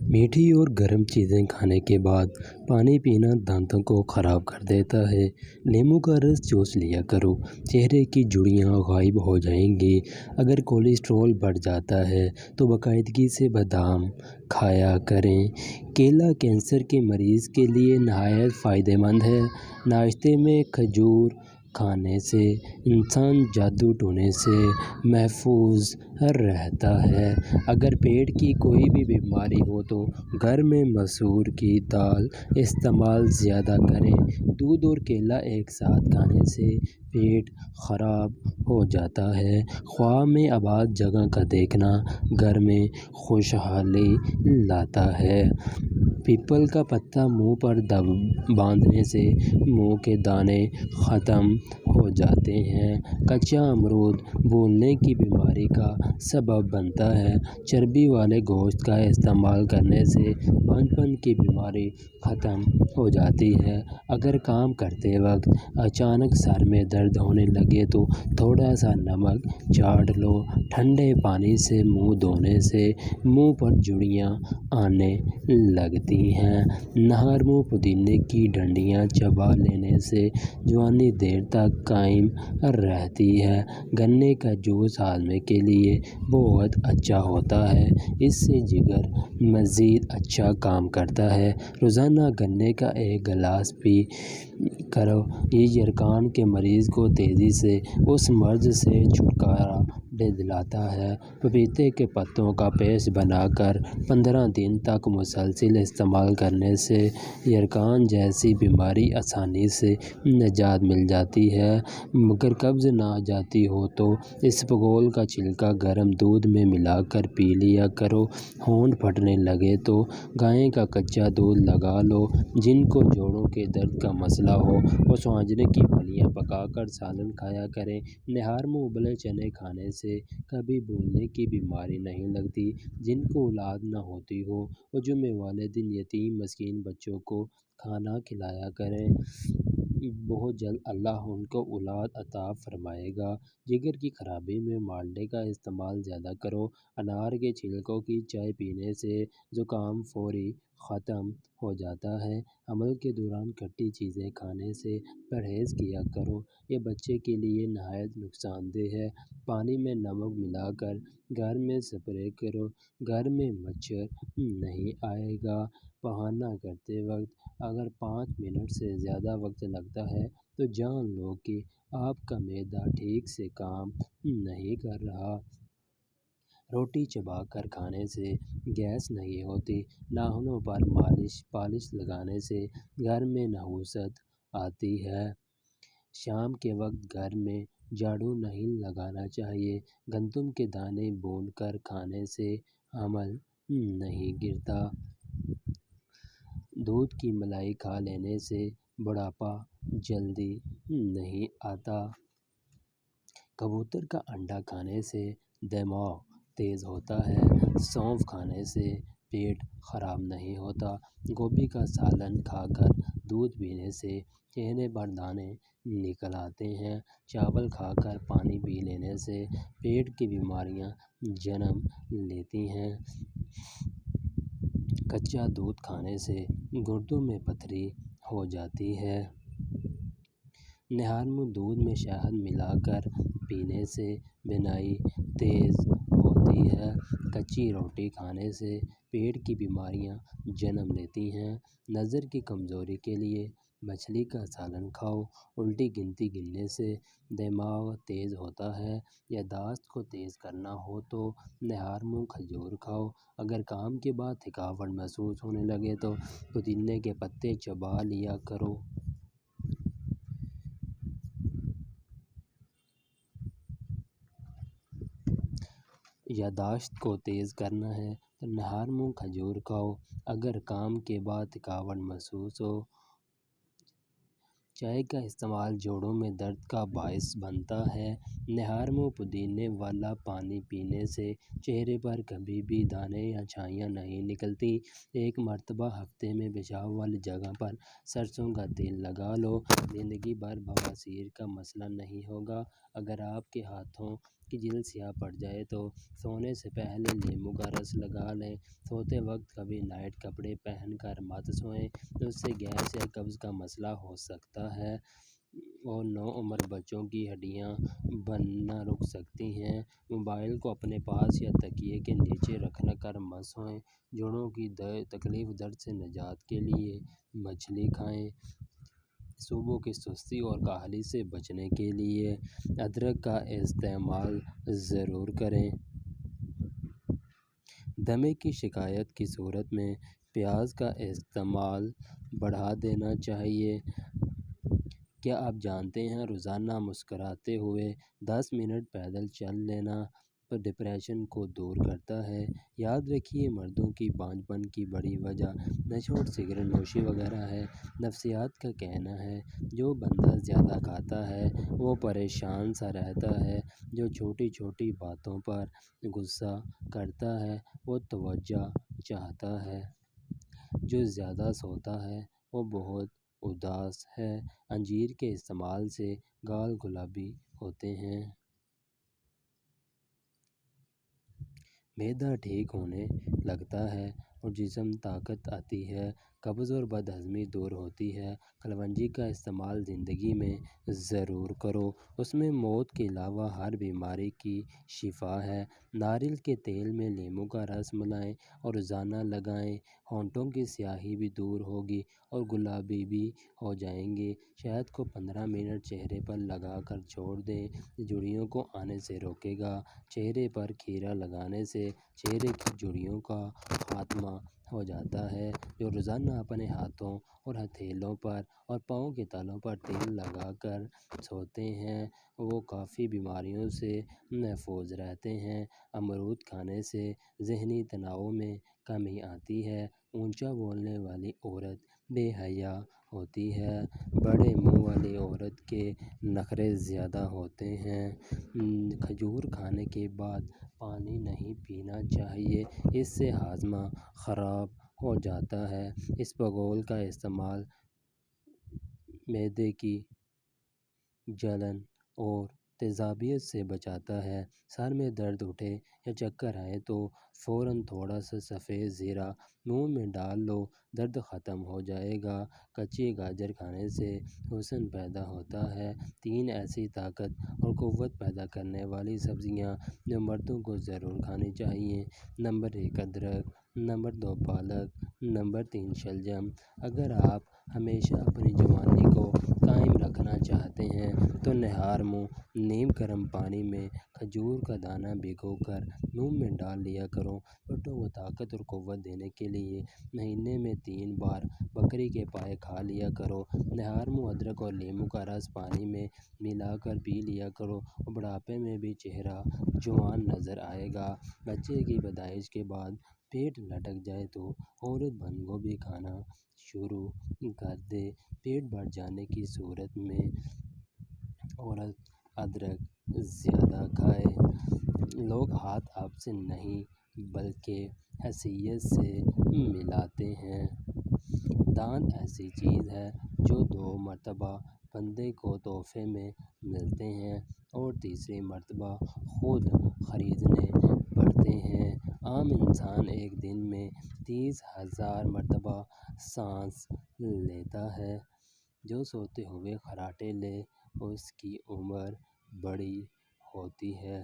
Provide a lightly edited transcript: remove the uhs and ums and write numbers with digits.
میٹھی اور گرم چیزیں کھانے کے بعد پانی پینا دانتوں کو خراب کر دیتا ہے۔ لیموں کا رس چوس لیا کرو، چہرے کی جھریاں غائب ہو جائیں گی۔ اگر کولیسٹرول بڑھ جاتا ہے تو باقاعدگی سے بادام کھایا کریں۔ کیلا کینسر کے مریض کے لیے نہایت فائدہ مند ہے۔ ناشتے میں کھجور کھانے سے انسان جادو ٹونے سے محفوظ رہتا ہے۔ اگر پیٹ کی کوئی بھی بیماری ہو تو گھر میں مسور کی دال استعمال زیادہ کریں۔ دودھ اور کیلا ایک ساتھ کھانے سے پیٹ خراب ہو جاتا ہے۔ خواہ میں آباد جگہ کا دیکھنا گھر میں خوشحالی لاتا ہے۔ پیپل کا پتا منہ پر باندھنے سے منہ کے دانے ختم ہو جاتے ہیں۔ کچا امرود بھولنے کی بیماری کا سبب بنتا ہے۔ چربی والے گوشت کا استعمال کرنے سے بھنج پن کی بیماری ختم ہو جاتی ہے۔ اگر کام کرتے وقت اچانک سر میں درد ہونے لگے تو تھوڑا سا نمک چاٹ لو۔ ٹھنڈے پانی سے منہ دھونے سے منہ پر جھریاں آنے لگتی ہیں۔ نہار منہ پودینے کی ڈنڈیاں چبا لینے سے جوانی دیر تک قائم رہتی ہے۔ گنے کا جوس ہاضمے کے لیے بہت اچھا ہوتا ہے۔ اس سے جگر مزید اچھا کام کرتا ہے۔ روزانہ گنے کا ایک گلاس پی کرو۔ یہ یرقان کے مریض کو تیزی سے اس مرض سے چھٹکارا دلاتا ہے۔ پپیتے کے پتوں کا پیسٹ بنا کر 15 دن تک مسلسل استعمال کرنے سے یرقان جیسی بیماری آسانی سے نجات مل جاتی ہے۔ مگر قبض نہ جاتی ہو تو اسبگول کا چھلکا گرم دودھ میں ملا کر پی لیا کرو۔ ہونٹ پھٹنے لگے تو گائے کا کچا دودھ لگا لو۔ جن کو جوڑوں کے درد کا مسئلہ ہو وہ سوجنے کی پھلیاں پکا کر سالن کھایا کریں۔ نہار منہ ابلے چنے کھانے سے کبھی بھولنے کی بیماری نہیں لگتی۔ جن کو اولاد نہ ہوتی ہو وہ جمعے والے دن یتیم مسکین بچوں کو کھانا کھلایا کریں۔ بہت جلد اللہ ان کو اولاد عطا فرمائے گا۔ جگر کی خرابی میں مالٹے کا استعمال زیادہ کرو۔ انار کے چھلکوں کی چائے پینے سے زکام فوری ختم ہو جاتا ہے۔ حمل کے دوران کھٹی چیزیں کھانے سے پرہیز کیا کرو۔ یہ بچے کے لیے نہایت نقصان دہ ہے۔ پانی میں نمک ملا کر گھر میں اسپرے کرو۔ گھر میں مچھر نہیں آئے گا۔ بہانہ کرتے وقت اگر 5 منٹ سے زیادہ وقت لگتا ہے تو جان لو کہ آپ کا معدہ ٹھیک سے کام نہیں کر رہا۔ روٹی چبا کر کھانے سے گیس نہیں ہوتی۔ ناخنوں پر پالش لگانے سے گھر میں نحوست آتی ہے۔ شام کے وقت گھر میں جھاڑو نہیں لگانا چاہیے۔ گندم کے دانے بھون کر کھانے سے حمل نہیں گرتا۔ دودھ کی ملائی کھا لینے سے بڑھاپا جلدی نہیں آتا۔ کبوتر کا انڈا کھانے سے دماغ تیز ہوتا ہے۔ سونف کھانے سے پیٹ خراب نہیں ہوتا۔ گوبھی کا سالن کھا کر دودھ پینے سے چہرے پر دانے نکل آتے ہیں۔ چاول کھا کر پانی پی لینے سے پیٹ کی بیماریاں جنم لیتی ہیں۔ کچا دودھ کھانے سے گردوں میں پتھری ہو جاتی ہے۔ نہار منہ دودھ میں شہد ملا کر پینے سے بینائی تیز ہوتی ہے۔ کچی روٹی کھانے سے پیٹ کی بیماریاں جنم لیتی ہیں۔ نظر کی کمزوری کے لیے مچھلی کا سالن کھاؤ۔ الٹی گنتی گننے سے دماغ تیز ہوتا ہے۔ یادداشت کو تیز کرنا ہو تو نہار منہ کھجور کھاؤ۔ اگر کام کے بعد تھکاوٹ محسوس ہونے لگے تو پودینے کے پتے چبا لیا کرو۔ یادداشت کو تیز کرنا ہے تو نہار منہ کھجور کھاؤ۔ اگر کام کے بعد تھکاوٹ محسوس ہو چائے کا استعمال جوڑوں میں درد کا باعث بنتا ہے۔ نہار منہ پودینے والا پانی پینے سے چہرے پر کبھی بھی دانے یا چھائیاں نہیں نکلتی۔ ایک مرتبہ ہفتے میں پیشاب والی جگہ پر سرسوں کا تیل لگا لو۔ زندگی بھر بواسیر کا مسئلہ نہیں ہوگا۔ اگر آپ کے ہاتھوں کی جلد سیاہ پڑ جائے تو سونے سے پہلے لیموں کا رس لگا لیں۔ سوتے وقت کبھی لائٹ کپڑے پہن کر مت سوئیں، اس سے گیس یا قبض کا مسئلہ ہو سکتا ہے اور نوعمر بچوں کی ہڈیاں بننا رک سکتی ہیں۔ موبائل کو اپنے پاس یا تکیے کے نیچے رکھ کر مت سوئیں۔ جوڑوں کی تکلیف درد سے نجات کے لیے مچھلی کھائیں۔ صبح کی سستی اور کاہلی سے بچنے کے لیے ادرک کا استعمال ضرور کریں۔ دمے کی شکایت کی صورت میں پیاز کا استعمال بڑھا دینا چاہیے۔ کیا آپ جانتے ہیں روزانہ مسکراتے ہوئے 10 منٹ پیدل چل لینا ڈپریشن کو دور کرتا ہے؟ یاد رکھیے، مردوں کی بانجھ پن کی بڑی وجہ نشہ اور سگریٹ نوشی وغیرہ ہے۔ نفسیات کا کہنا ہے جو بندہ زیادہ کھاتا ہے وہ پریشان سا رہتا ہے، جو چھوٹی چھوٹی باتوں پر غصہ کرتا ہے وہ توجہ چاہتا ہے، جو زیادہ سوتا ہے وہ بہت اداس ہے۔ انجیر کے استعمال سے گال گلابی ہوتے ہیں۔ معدہ ٹھیک ہونے لگتا ہے اور جسم طاقت آتی ہے۔ قبض اور بد ہضمی دور ہوتی ہے۔ کلونجی کا استعمال زندگی میں ضرور کرو، اس میں موت کے علاوہ ہر بیماری کی شفا ہے۔ ناریل کے تیل میں لیموں کا رس ملائیں اور روزانہ لگائیں، ہونٹوں کی سیاہی بھی دور ہوگی اور گلابی بھی ہو جائیں گے۔ شہد کو 15 منٹ چہرے پر لگا کر چھوڑ دیں، جھریوں کو آنے سے روکے گا۔ چہرے پر کھیرا لگانے سے چہرے کی جھریوں کا خاتمہ ہو جاتا ہے۔ جو روزانہ اپنے ہاتھوں اور ہتھیلیوں پر اور پاؤں کے تلوں پر تیل لگا کر سوتے ہیں وہ کافی بیماریوں سے محفوظ رہتے ہیں۔ امرود کھانے سے ذہنی تناؤ میں کمی آتی ہے۔ اونچا بولنے والی عورت بے حیا ہوتی ہے۔ بڑے منہ والی عورت کے نخرے زیادہ ہوتے ہیں۔ کھجور کھانے کے بعد پانی نہیں پینا چاہیے، اس سے ہاضمہ خراب ہو جاتا ہے۔ اسپغول کا استعمال معدے کی جلن اور تیزابیت سے بچاتا ہے۔ سر میں درد اٹھے یا چکر آئے تو فوراً تھوڑا سا سفید زیرہ منہ میں ڈال لو، درد ختم ہو جائے گا۔ کچی گاجر کھانے سے حسن پیدا ہوتا ہے۔ 3 ایسی طاقت اور قوت پیدا کرنے والی سبزیاں جو مردوں کو ضرور کھانی چاہیے۔ نمبر 1 ادرک، نمبر 2 پالک، نمبر 3 شلجم۔ اگر آپ ہمیشہ اپنی جوانی کو قائم رکھنا چاہتے ہیں تو نہار منہ نیم گرم پانی میں کھجور کا دانہ بھگو کر منہ میں ڈال لیا کرو۔ پٹھوں کو طاقت اور قوت دینے کے لیے مہینے میں 3 بار بکری کے پائے کھا لیا کرو۔ نہار منہ ادرک اور لیموں کا رس پانی میں ملا کر پی لیا کرو اور بڑھاپے میں بھی چہرہ جوان نظر آئے گا۔ بچے کی پیدائش کے بعد پیٹ لٹک جائے تو عورت بند گوبھی کھانا شروع کر دے۔ پیٹ بڑھ جانے کی صورت میں عورت ادرک زیادہ کھائے۔ لوگ ہاتھ آپ سے نہیں بلکہ حیثیت سے ملاتے ہیں۔ دانت ایسی چیز ہے جو 2 مرتبہ بندے کو تحفے میں ملتے ہیں اور تیسری مرتبہ خود خریدنے پڑتے ہیں۔ عام انسان ایک دن میں 30,000 مرتبہ سانس لیتا ہے۔ جو سوتے ہوئے خراٹے لے اس کی عمر بڑی ہوتی ہے۔